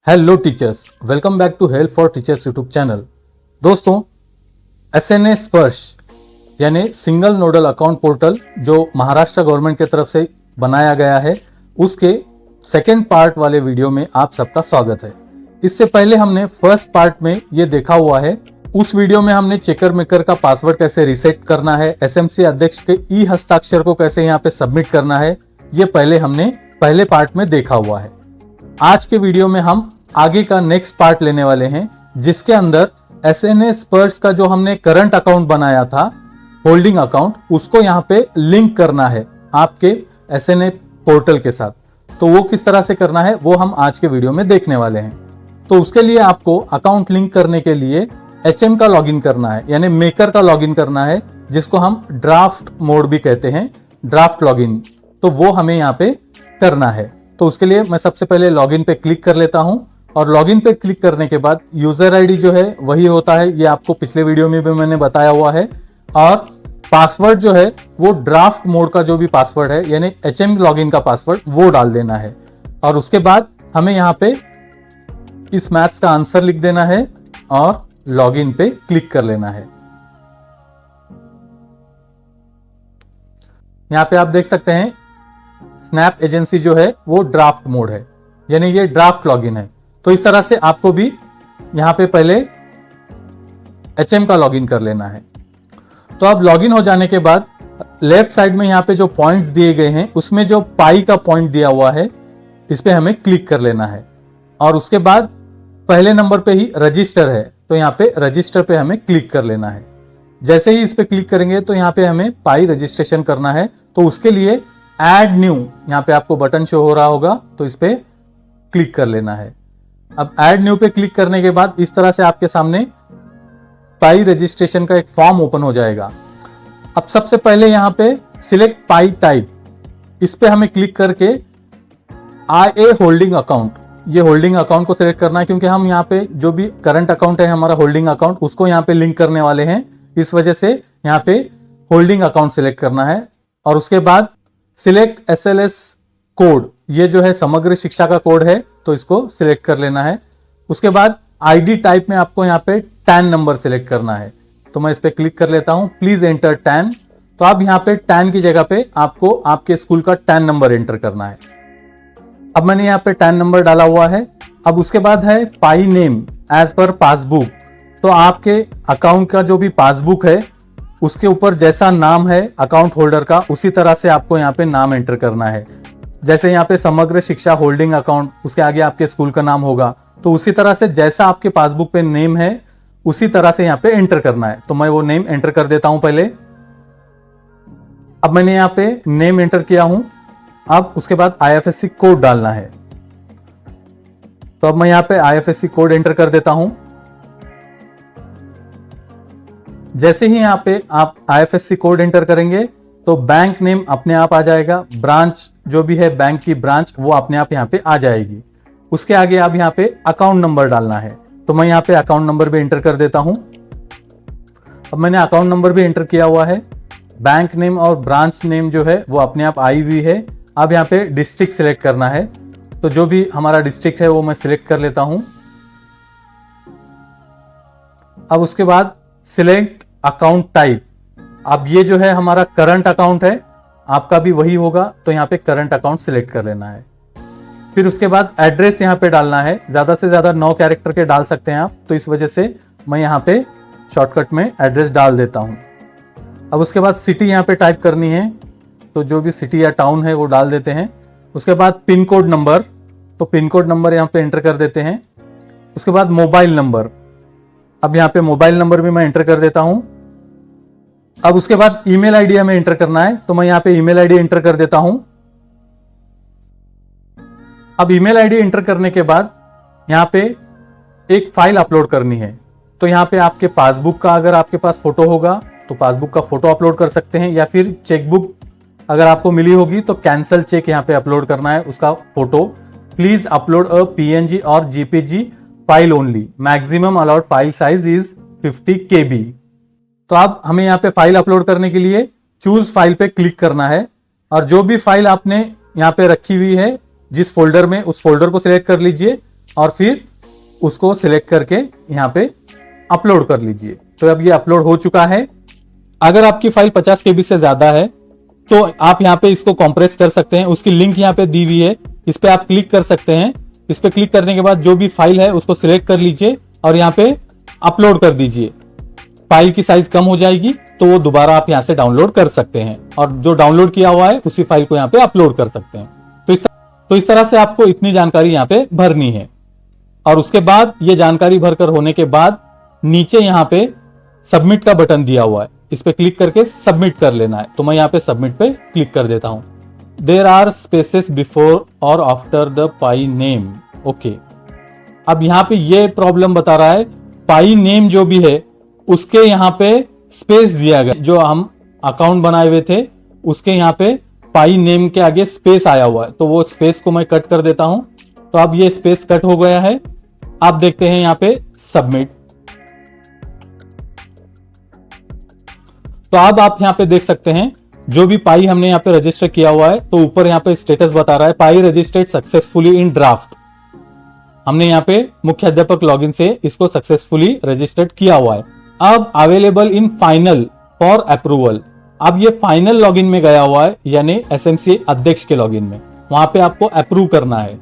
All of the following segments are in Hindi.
Hello teachers, welcome back to help for teachers YouTube channel. दोस्तों, SNA स्पर्श यानी सिंगल नोडल अकाउंट पोर्टल जो महाराष्ट्र गवर्नमेंट की तरफ से बनाया गया है, उसके सेकेंड पार्ट वाले वीडियो में आप सबका स्वागत है। इससे पहले हमने फर्स्ट पार्ट में ये देखा हुआ है। उस वीडियो में हमने चेकर मेकर का पासवर्ड कैसे रिसेट करना है, SMC अध्यक्ष के ई हस्ताक्षर को कैसे यहाँ पे सबमिट करना है, ये पहले हमने पहले पार्ट में देखा हुआ है। आज के वीडियो में हम आगे का नेक्स्ट पार्ट लेने वाले हैं, जिसके अंदर SNA स्पर्श का जो हमने करंट अकाउंट बनाया था, होल्डिंग अकाउंट, उसको यहाँ पे लिंक करना है आपके SNA पोर्टल के साथ। तो वो किस तरह से करना है वो हम आज के वीडियो में देखने वाले हैं। तो उसके लिए आपको अकाउंट लिंक करने के लिए HM का लॉगिन करना है, यानी मेकर का लॉगिन करना है, जिसको हम ड्राफ्ट मोड भी कहते हैं, ड्राफ्ट लॉगिन। तो वो हमें यहाँ पे करना है। तो उसके लिए मैं सबसे पहले लॉगिन पे क्लिक कर लेता हूं, और लॉगिन पे क्लिक करने के बाद यूजर आईडी जो है वही होता है, ये आपको पिछले वीडियो में भी मैंने बताया हुआ है। और पासवर्ड जो है वो ड्राफ्ट मोड का जो भी पासवर्ड है, यानी HM लॉगिन का पासवर्ड, वो डाल देना है। और उसके बाद हमें यहाँ पे इस मैथ्स का आंसर लिख देना है और लॉगिन पे क्लिक कर लेना है। यहाँ पे आप देख सकते हैं स्नैप एजेंसी जो है वो ड्राफ्ट मोड है, यानी ये ड्राफ्ट लॉगिन है। तो इस तरह से आपको भी यहां पे पहले HM का लॉगिन कर लेना है। तो अब लॉगिन हो जाने के बाद लेफ्ट साइड में यहाँ पे जो पॉइंट्स दिए गए हैं, उसमें जो पाई का पॉइंट दिया हुआ है, इस पे हमें क्लिक कर लेना है। और उसके बाद पहले नंबर पे ही रजिस्टर है, तो यहाँ पे रजिस्टर पे हमें क्लिक कर लेना है। जैसे ही इस पे क्लिक करेंगे तो यहाँ पे हमें पाई रजिस्ट्रेशन करना है। तो उसके लिए ऐड न्यू, यहाँ पे आपको बटन शो हो रहा होगा, तो इस पे क्लिक कर लेना है। अब ऐड न्यू पे क्लिक करने के बाद इस तरह से आपके सामने पाई रजिस्ट्रेशन का एक फॉर्म ओपन हो जाएगा। अब सबसे पहले यहाँ पे सिलेक्ट पाई टाइप, इस पे हमें क्लिक करके IA होल्डिंग अकाउंट, ये होल्डिंग अकाउंट को सिलेक्ट करना है, क्योंकि हम यहाँ पे जो भी करंट अकाउंट है हमारा होल्डिंग अकाउंट, उसको यहाँ पे लिंक करने वाले हैं। इस वजह से यहाँ पे होल्डिंग अकाउंट सिलेक्ट करना है। और उसके बाद सिलेक्ट SLS कोड, ये जो है समग्र शिक्षा का कोड है, तो इसको सिलेक्ट कर लेना है। उसके बाद ID टाइप में आपको यहाँ पे टैन नंबर सिलेक्ट करना है, तो मैं इस पे क्लिक कर लेता हूं, प्लीज एंटर टैन। तो अब यहाँ पे टैन की जगह पे आपको आपके स्कूल का टैन नंबर एंटर करना है। अब मैंने यहाँ पे टैन नंबर डाला हुआ है। अब उसके बाद है पाई नेम एज पर पासबुक, तो आपके अकाउंट का जो भी पासबुक है उसके ऊपर जैसा नाम है अकाउंट होल्डर का, उसी तरह से आपको यहाँ पे नाम एंटर करना है। जैसे यहाँ पे समग्र शिक्षा होल्डिंग अकाउंट, उसके आगे आपके स्कूल का नाम होगा, तो उसी तरह से जैसा आपके पासबुक पे नेम है उसी तरह से यहाँ पे एंटर करना है। तो मैं वो नेम एंटर कर देता हूं पहले। अब मैंने यहाँ पे नेम एंटर किया हूं। अब उसके बाद IFSC कोड डालना है, तो अब मैं यहाँ पे IFSC कोड एंटर कर देता हूं। जैसे ही यहाँ पे आप IFSC कोड एंटर करेंगे तो बैंक नेम अपने आप आ जाएगा, ब्रांच जो भी है बैंक की ब्रांच वो अपने आप यहाँ पे आ जाएगी। उसके आगे आप यहाँ पे अकाउंट नंबर डालना है, तो मैं यहाँ पे अकाउंट नंबर भी एंटर कर देता हूं। अब मैंने अकाउंट नंबर भी एंटर किया हुआ है। बैंक नेम और ब्रांच नेम जो है वो अपने आप आई हुई है। अब यहाँ पे डिस्ट्रिक्ट सिलेक्ट करना है, तो जो भी हमारा डिस्ट्रिक्ट है वो मैं सिलेक्ट कर लेता हूं। अब उसके बाद सिलेक्ट अकाउंट टाइप, अब ये जो है हमारा करंट अकाउंट है, आपका भी वही होगा, तो यहाँ पे करंट अकाउंट सिलेक्ट कर लेना है। फिर उसके बाद एड्रेस यहाँ पे डालना है, ज्यादा से ज्यादा 9 कैरेक्टर के डाल सकते हैं आप, तो इस वजह से मैं यहाँ पे शॉर्टकट में एड्रेस डाल देता हूँ। अब उसके बाद सिटी यहाँ पे टाइप करनी है, तो जो भी सिटी या टाउन है वो डाल देते हैं। उसके बाद पिन कोड नंबर, तो पिन कोड नंबर यहाँ पे एंटर कर देते हैं। उसके बाद मोबाइल नंबर, अब यहाँ पे मोबाइल नंबर भी मैं एंटर कर देता हूँ। अब उसके बाद ईमेल आईडी हमें एंटर करना है, तो मैं यहाँ पे ईमेल आईडी एंटर कर देता हूं। अब ईमेल आईडी एंटर करने के बाद यहाँ पे एक फाइल अपलोड करनी है, तो यहाँ पे आपके पासबुक का अगर आपके पास फोटो होगा तो पासबुक का फोटो अपलोड कर सकते हैं, या फिर चेकबुक अगर आपको मिली होगी तो कैंसल चेक यहाँ पे अपलोड करना है, उसका photo. Please upload a PNG और JPG file only, maximum allowed file size is 50 KB। तो अब हमें यहाँ पे फाइल अपलोड करने के लिए चूज फाइल पे क्लिक करना है, और जो भी फाइल आपने यहाँ पे रखी हुई है जिस फोल्डर में, उस फोल्डर को सिलेक्ट कर लीजिए। और फिर उसको सिलेक्ट करके यहाँ पे अपलोड कर लीजिए। तो अब ये अपलोड हो चुका है। अगर आपकी फाइल 50 KB से ज्यादा है तो आप यहाँ पे इसको कंप्रेस कर सकते हैं। उसकी लिंक यहाँ पे दी हुई है, इस पे आप क्लिक कर सकते हैं। इस पे क्लिक करने के बाद जो भी फाइल है उसको सिलेक्ट कर लीजिए और यहाँ पे अपलोड कर दीजिए। फाइल की साइज कम हो जाएगी तो वो दोबारा आप यहाँ से डाउनलोड कर सकते हैं और जो डाउनलोड किया हुआ है उसी फाइल को यहाँ पे अपलोड कर सकते हैं। तो इस तरह से आपको इतनी जानकारी यहाँ पे भरनी है। और उसके बाद ये जानकारी भरकर होने के बाद नीचे यहाँ पे सबमिट का बटन दिया हुआ है, इस पे क्लिक करके सबमिट कर लेना है। तो मैं यहाँ पे सबमिट पे क्लिक कर देता हूं। देयर आर स्पेसेस बिफोर और after the pi name. Okay, अब यहाँ पे ये प्रॉब्लम बता रहा है, पाई नेम जो भी है उसके यहाँ पे स्पेस दिया गया। जो हम अकाउंट बनाए हुए थे उसके यहाँ पे पाई नेम के आगे स्पेस आया हुआ है, तो वो स्पेस को मैं कट कर देता हूं। तो अब ये स्पेस कट हो गया है। आप देखते हैं यहाँ पे सबमिट। तो अब आप यहाँ पे देख सकते हैं जो भी पाई हमने यहाँ पे रजिस्टर किया हुआ है, तो ऊपर यहाँ पे स्टेटस बता रहा है पाई रजिस्टर्ड सक्सेसफुली इन ड्राफ्ट। हमने यहाँ पे मुख्य अध्यापक लॉगिन से इसको सक्सेसफुली रजिस्टर्ड किया हुआ है। अब available in final for approval. अब ये फाइनल लॉगिन में गया हुआ है, यानी एसएमसी अध्यक्ष के लॉगिन में, वहां पे आपको अप्रूव करना है।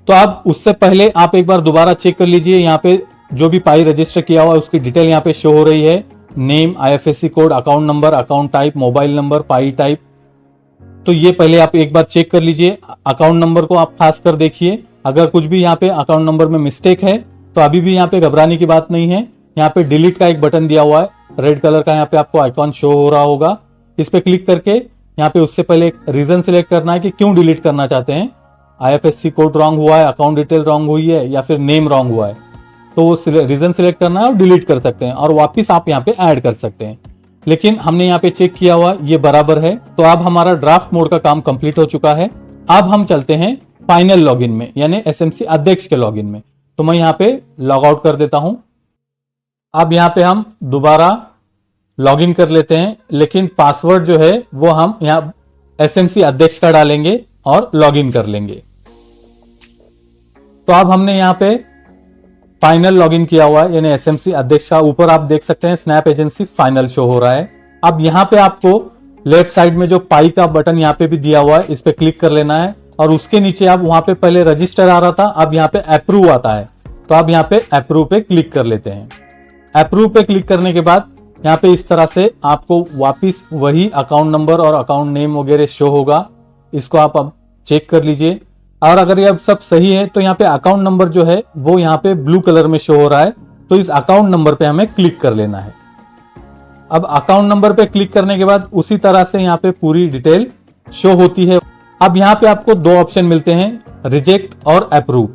तो अब उससे पहले आप एक बार दोबारा चेक कर लीजिए। यहाँ पे जो भी पाई रजिस्टर किया हुआ है उसकी डिटेल यहाँ पे शो हो रही है, name, IFSC code, account number, account type, mobile number, पाई टाइप। तो ये पहले आप एक बार चेक कर लीजिए। अकाउंट नंबर को आप खास कर देखिए, अगर कुछ भी यहाँ पे अकाउंट नंबर में मिस्टेक है तो अभी भी यहाँ पे घबराने की बात नहीं है। यहाँ पे डिलीट का एक बटन दिया हुआ है, रेड कलर का, यहाँ पे आपको आइकॉन शो हो रहा होगा। इस पे क्लिक करके यहाँ पे उससे पहले एक रीजन सिलेक्ट करना है कि क्यों डिलीट करना चाहते हैं। आईएफएससी कोड रॉन्ग हुआ है, अकाउंट डिटेल रॉन्ग हुई है, या फिर नेम रॉन्ग हुआ है। तो वो रीजन सिलेक्ट करना है और डिलीट कर सकते हैं और वापस आप यहाँ पे ऐड कर सकते हैं। लेकिन हमने यहाँ पे चेक किया हुआ, ये बराबर है। तो अब हमारा ड्राफ्ट मोड का काम कंप्लीट हो चुका है। अब हम चलते हैं फाइनल लॉगिन में, यानी एसएमसी अध्यक्ष के लॉगिन में। तो मैं यहाँ पे लॉग आउट कर देता हूं। अब यहाँ पे हम दोबारा लॉगिन कर लेते हैं, लेकिन पासवर्ड जो है वो हम यहाँ एसएमसी अध्यक्ष का डालेंगे और लॉगिन कर लेंगे। तो अब हमने यहाँ पे फाइनल लॉगिन किया हुआ है, यानी एसएमसी अध्यक्ष का। ऊपर आप देख सकते हैं स्नैप एजेंसी फाइनल शो हो रहा है। अब यहाँ पे आपको लेफ्ट साइड में जो पाई का बटन यहाँ पे भी दिया हुआ है, इस पे क्लिक कर लेना है और उसके नीचे आप वहां पे पहले रजिस्टर आ रहा था, अब यहाँ पे अप्रूव आता है। तो अब यहाँ पे अप्रूव पे क्लिक कर लेते हैं। अप्रूव पे क्लिक करने के बाद यहाँ पे इस तरह से आपको वापिस वही अकाउंट नंबर और अकाउंट नेम वगैरह शो होगा। इसको आप अब चेक कर लीजिए और अगर ये अब सब सही है तो यहाँ पे अकाउंट नंबर जो है वो यहाँ पे ब्लू कलर में शो हो रहा है। तो इस अकाउंट नंबर पे हमें क्लिक कर लेना है। अब अकाउंट नंबर पे क्लिक करने के बाद उसी तरह से यहाँ पे पूरी डिटेल शो होती है। अब यहाँ पे आपको दो ऑप्शन मिलते हैं, रिजेक्ट और अप्रूव।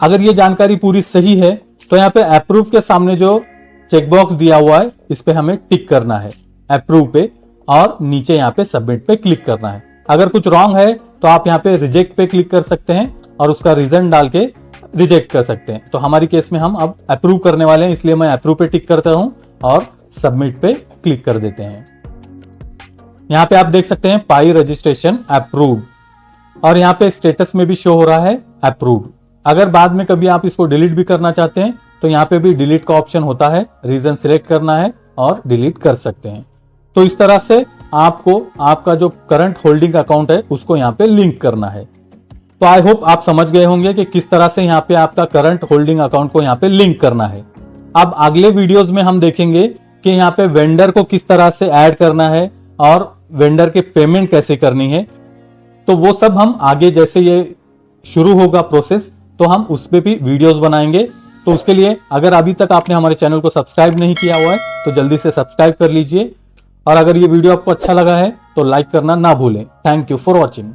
अगर ये जानकारी पूरी सही है तो यहाँ पे अप्रूव के सामने जो चेकबॉक्स दिया हुआ है इस पे हमें टिक करना है अप्रूव पे, और नीचे यहाँ पे सबमिट पे क्लिक करना है। अगर कुछ रॉन्ग है तो आप यहाँ पे रिजेक्ट पे क्लिक कर सकते हैं और उसका रीजन डाल के रिजेक्ट कर सकते हैं। तो हमारी केस में हम अब अप्रूव करने वाले हैं, इसलिए मैं अप्रूव पे टिक करता हूं और सबमिट पे क्लिक कर देते हैं। यहाँ पे आप देख सकते हैं पाई रजिस्ट्रेशन अप्रूव, और यहाँ पे स्टेटस में भी शो हो रहा है अप्रूव। अगर बाद में कभी आप इसको डिलीट भी करना चाहते हैं तो यहाँ पे भी डिलीट का ऑप्शन होता है, रीजन सिलेक्ट करना है और डिलीट कर सकते हैं। तो इस तरह से आपको आपका जो करंट होल्डिंग अकाउंट है उसको यहाँ पे लिंक करना है। तो आई होप आप समझ गए होंगे कि किस तरह से यहाँ पे आपका करंट होल्डिंग अकाउंट को यहाँ पे लिंक करना है। अब अगले वीडियोस में हम देखेंगे कि यहाँ पे वेंडर को किस तरह से ऐड करना है और वेंडर के पेमेंट कैसे करनी है। तो वो सब हम आगे जैसे ये शुरू होगा प्रोसेस तो हम उस पे भी वीडियोस बनाएंगे। तो उसके लिए अगर अभी तक आपने हमारे चैनल को सब्सक्राइब नहीं किया हुआ है तो जल्दी से सब्सक्राइब कर लीजिए, और अगर ये वीडियो आपको अच्छा लगा है तो लाइक करना ना भूलें। Thank you for watching.